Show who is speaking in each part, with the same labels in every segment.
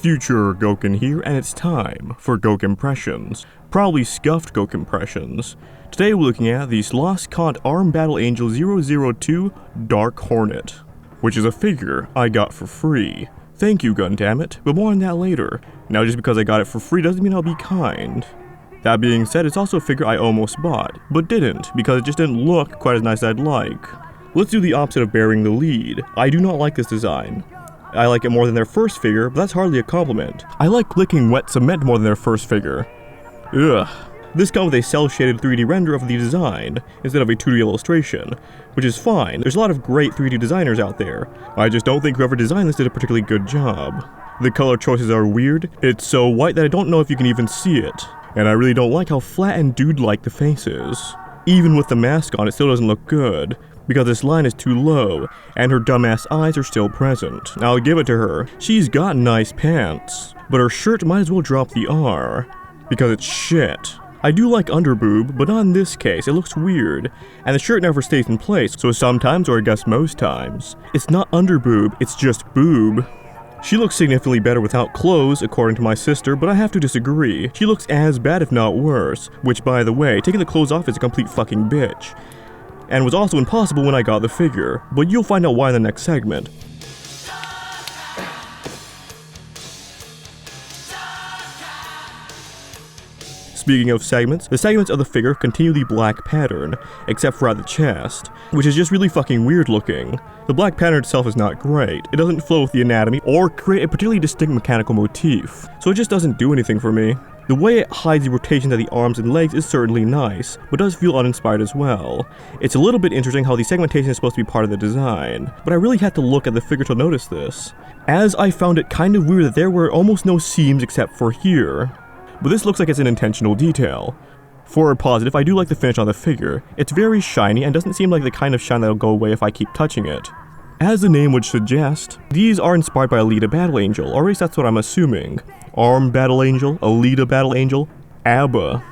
Speaker 1: Future Gokin here, and it's time for Gokin impressions. Probably scuffed Gokin impressions. Today we're looking at the Loscont Arm Battle Angel 002 Dark Hornet, which is a figure I got for free. Thank you, Gundamit, but more on that later. Now, just because I got it for free doesn't mean I'll be kind. That being said, it's also a figure I almost bought, but didn't, because it just didn't look quite as nice as I'd like. Let's do the opposite of bearing the lead. I do not like this design. I like it more than their first figure, but that's hardly a compliment. I like licking wet cement more than their first figure. Ugh. This comes with a cel-shaded 3D render of the design, instead of a 2D illustration, which is fine. There's a lot of great 3D designers out there. I just don't think whoever designed this did a particularly good job. The color choices are weird. It's so white that I don't know if you can even see it. And I really don't like how flat and dude-like the face is. Even with the mask on, it still doesn't look good, because this line is too low, and her dumbass eyes are still present. I'll give it to her. She's got nice pants, but her shirt might as well drop the R, because it's shit. I do like underboob, but not in this case. It looks weird, and the shirt never stays in place, so sometimes, or I guess most times, it's not underboob, it's just boob. She looks significantly better without clothes, according to my sister, but I have to disagree. She looks as bad if not worse, which by the way, taking the clothes off is a complete fucking bitch. And was also impossible when I got the figure, but you'll find out why in the next segment. Speaking of segments, the segments of the figure continue the black pattern, except for at the chest, which is just really fucking weird looking. The black pattern itself is not great, it doesn't flow with the anatomy or create a particularly distinct mechanical motif, so it just doesn't do anything for me. The way it hides the rotations of the arms and legs is certainly nice, but does feel uninspired as well. It's a little bit interesting how the segmentation is supposed to be part of the design, but I really had to look at the figure to notice this, as I found it kind of weird that there were almost no seams except for here. But this looks like it's an intentional detail. For a positive, I do like the finish on the figure. It's very shiny and doesn't seem like the kind of shine that'll go away if I keep touching it. As the name would suggest, these are inspired by Alita Battle Angel, or at least that's what I'm assuming. Arm Battle Angel, Alita Battle Angel, ABBA.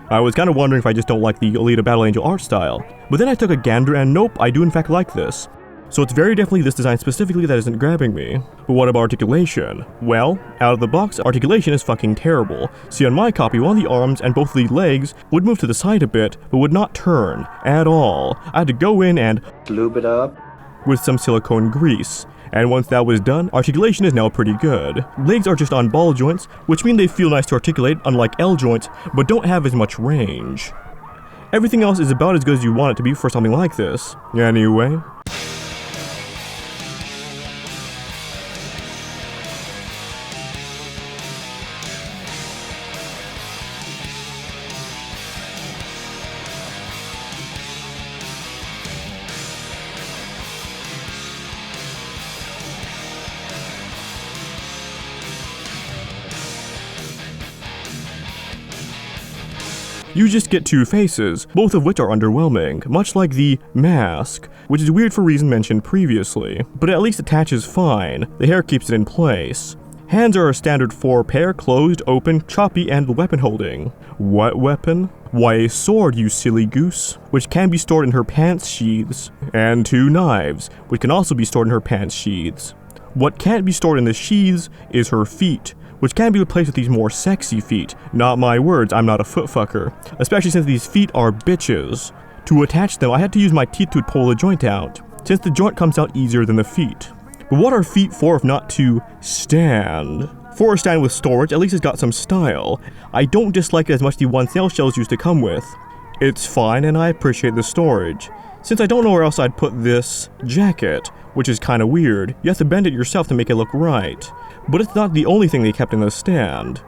Speaker 1: I was kind of wondering if I just don't like the Alita Battle Angel art style, but then I took a gander and nope, I do in fact like this. So it's very definitely this design specifically that isn't grabbing me. But what about articulation? Well, out of the box, articulation is fucking terrible. See, on my copy, one of the arms and both of the legs would move to the side a bit, but would not turn at all. I had to go in and lube it up with some silicone grease. And once that was done, articulation is now pretty good. Legs are just on ball joints, which mean they feel nice to articulate, unlike L joints, but don't have as much range. Everything else is about as good as you want it to be for something like this. Anyway. You just get two faces, both of which are underwhelming, much like the mask, which is weird for reasons mentioned previously, but at least attaches fine, the hair keeps it in place. Hands are a standard 4-pair, closed, open, choppy, and weapon holding. What weapon? Why, a sword, you silly goose, which can be stored in her pants sheaths, and 2 knives, which can also be stored in her pants sheaths. What can't be stored in the sheaths is her feet, which can be replaced with these more sexy feet. Not my words, I'm not a foot fucker. Especially since these feet are bitches. To attach them, I had to use my teeth to pull the joint out, since the joint comes out easier than the feet. But what are feet for if not to stand? For a stand with storage, at least it's got some style. I don't dislike it as much as the one snail shells used to come with. It's fine and I appreciate the storage. Since I don't know where else I'd put this jacket, which is kinda weird, you have to bend it yourself to make it look right. But it's not the only thing they kept in the stand.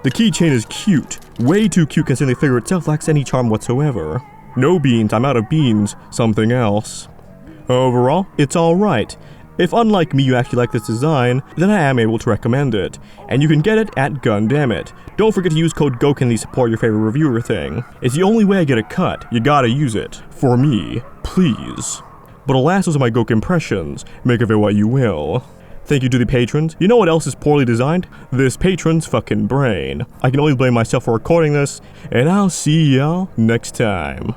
Speaker 1: The keychain is cute, way too cute considering the figure itself lacks any charm whatsoever. No beans, I'm out of beans, something else. Overall, it's alright. If unlike me you actually like this design, then I am able to recommend it. And you can get it at Gundamit. Don't forget to use code GOKIN to support your favorite reviewer thing. It's the only way I get a cut, you gotta use it. For me, please. But alas, those are my Gokin impressions, make of it what you will. Thank you to the patrons. You know what else is poorly designed? This patron's fucking brain. I can only blame myself for recording this, and I'll see y'all next time.